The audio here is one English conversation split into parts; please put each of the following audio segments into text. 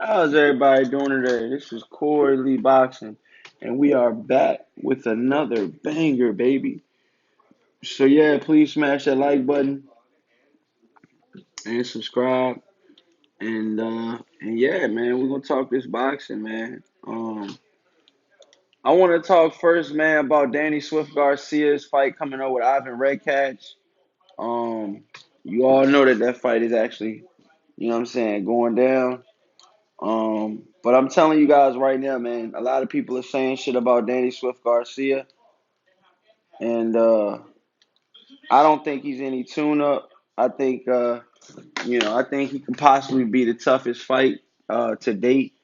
How's everybody doing today? This is Corey Lee Boxing, and we are back with another banger, baby. So yeah, please smash that like button and subscribe. And yeah, man, we're gonna talk this boxing, man. I want to talk first, man, about Danny Swift Garcia's fight coming up with Ivan Redkach. Um, you all know that fight is actually, what I'm saying, going down. But I'm telling you guys right now, man, a lot of people are saying shit about Danny Swift Garcia, and I don't think he's any tune up. I think I think he can possibly be the toughest fight to date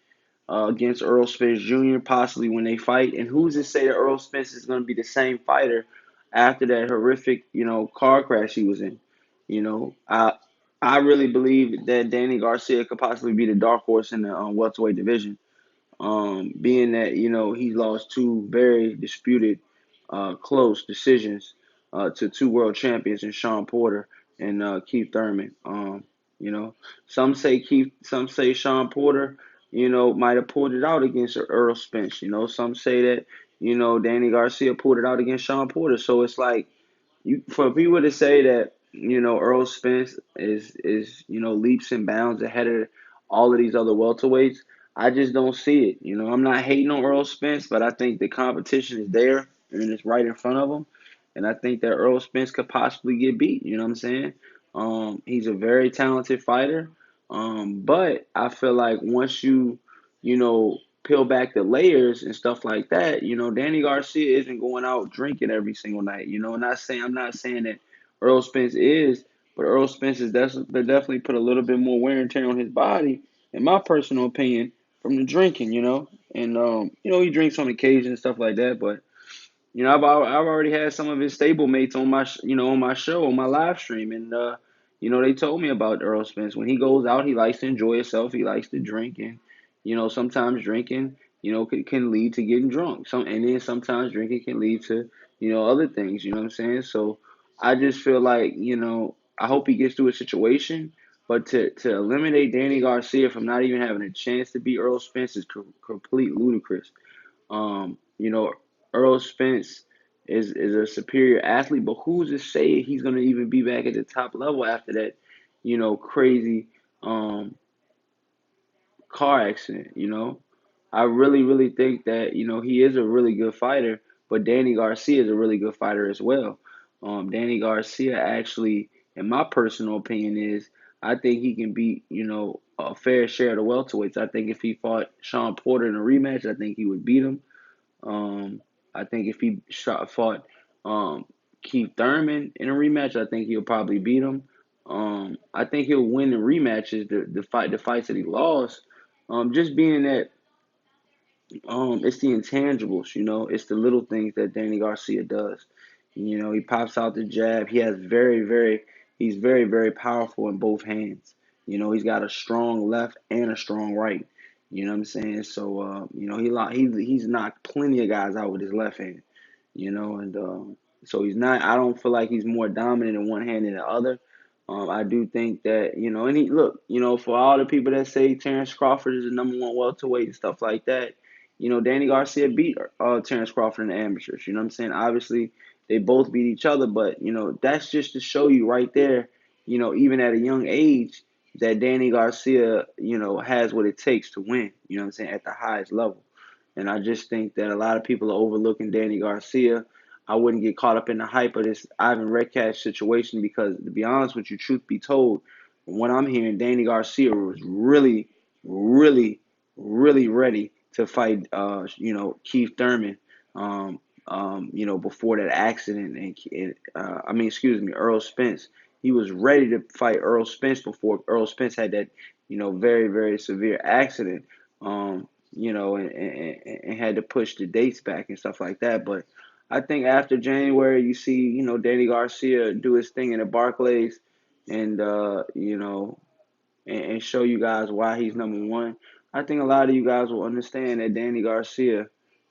against Errol Spence Jr. possibly when they fight. And who's to say that Errol Spence is going to be the same fighter after that horrific, car crash he was in? You know, I really believe that Danny Garcia could possibly be the dark horse in the welterweight division. Being that he lost two very disputed, close decisions to two world champions in Sean Porter and Keith Thurman. You know, some say Sean Porter, might have pulled it out against Earl Spence. Some say that Danny Garcia pulled it out against Sean Porter. So it's like for people to say that Earl Spence is leaps and bounds ahead of all of these other welterweights, I just don't see it. I'm not hating on Earl Spence, but I think the competition is there and it's right in front of him, and I think that Earl Spence could possibly get beat. You know what I'm saying? He's a very talented fighter, but I feel like once you know peel back the layers and stuff like that, Danny Garcia isn't going out drinking every single night. I'm not saying that Earl Spence is, but Earl Spence has definitely put a little bit more wear and tear on his body, in my personal opinion, from the drinking. And he drinks on occasion and stuff like that, but I've already had some of his stablemates on on my show, on my live stream, and they told me about Earl Spence. When he goes out, he likes to enjoy himself. He likes to drink, and sometimes drinking, can lead to getting drunk. And then sometimes drinking can lead to other things. You know what I'm saying? So I just feel like I hope he gets through a situation. But to eliminate Danny Garcia from not even having a chance to beat Earl Spence is complete ludicrous. You know, Earl Spence is a superior athlete, but who's to say he's gonna even be back at the top level after that, crazy um car accident, I really, really think that, he is a really good fighter, but Danny Garcia is a really good fighter as well. Danny Garcia actually, in my personal opinion, I think he can beat, a fair share of the welterweights. I think if he fought Sean Porter in a rematch, I think he would beat him. I think if he fought Keith Thurman in a rematch, I think he'll probably beat him. I think he'll win the rematches, the fights that he lost. Just being that it's the intangibles, it's the little things that Danny Garcia does. He pops out the jab. He's very, very powerful in both hands. He's got a strong left and a strong right. You know what I'm saying? So, he's knocked plenty of guys out with his left hand. And so he's not. I don't feel like he's more dominant in one hand than the other. I do think that and he look, for all the people that say Terrence Crawford is the number one welterweight and stuff like that, Danny Garcia beat Terrence Crawford in the amateurs. You know what I'm saying? Obviously, they both beat each other, but that's just to show you right there, even at a young age, that Danny Garcia, has what it takes to win. You know what I'm saying? At the highest level. And I just think that a lot of people are overlooking Danny Garcia. I wouldn't get caught up in the hype of this Ivan Redkach situation because, to be honest with you, truth be told, from what I'm hearing, Danny Garcia was really, really, really ready to fight, Keith Thurman, before that accident. Excuse me, Earl Spence. He was ready to fight Earl Spence before Earl Spence had that, very, very severe accident. And had to push the dates back and stuff like that. But I think after January, you see, Danny Garcia do his thing in the Barclays, and and show you guys why he's number one. I think a lot of you guys will understand that Danny Garcia,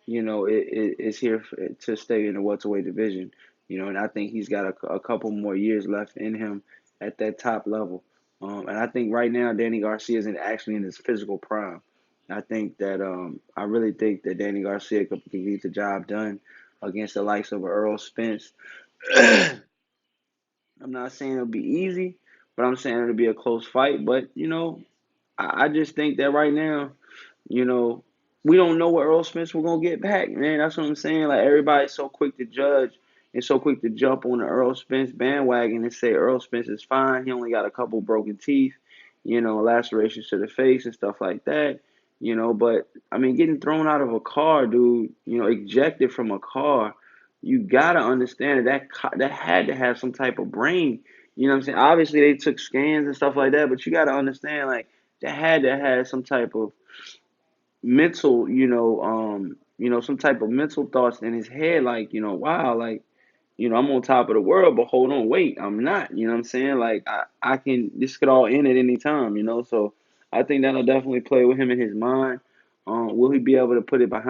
is here to stay in the welterweight division. And I think he's got a couple more years left in him at that top level. And I think right now Danny Garcia isn't actually in his physical prime. I think that I really think that Danny Garcia can get the job done against the likes of Errol Spence. I'm not saying it'll be easy, but I'm saying it'll be a close fight. But I just think that right now, you know, we don't know what Earl Spence we're gonna get back, man. That's what I'm saying. Like everybody's so quick to judge and so quick to jump on the Earl Spence bandwagon and say Earl Spence is fine. He only got a couple broken teeth, lacerations to the face and stuff like that. But I mean, getting thrown out of a car, dude. Ejected from a car. You gotta understand that had to have some type of brain. You know what I'm saying? Obviously, they took scans and stuff like that, but you gotta understand, like, that had to have some type of mental, some type of mental thoughts in his head, like, wow, like, I'm on top of the world, but hold on, wait, I'm not. You know what I'm saying? Like, this could all end at any time. So I think that'll definitely play with him in his mind. Will he be able to put it behind?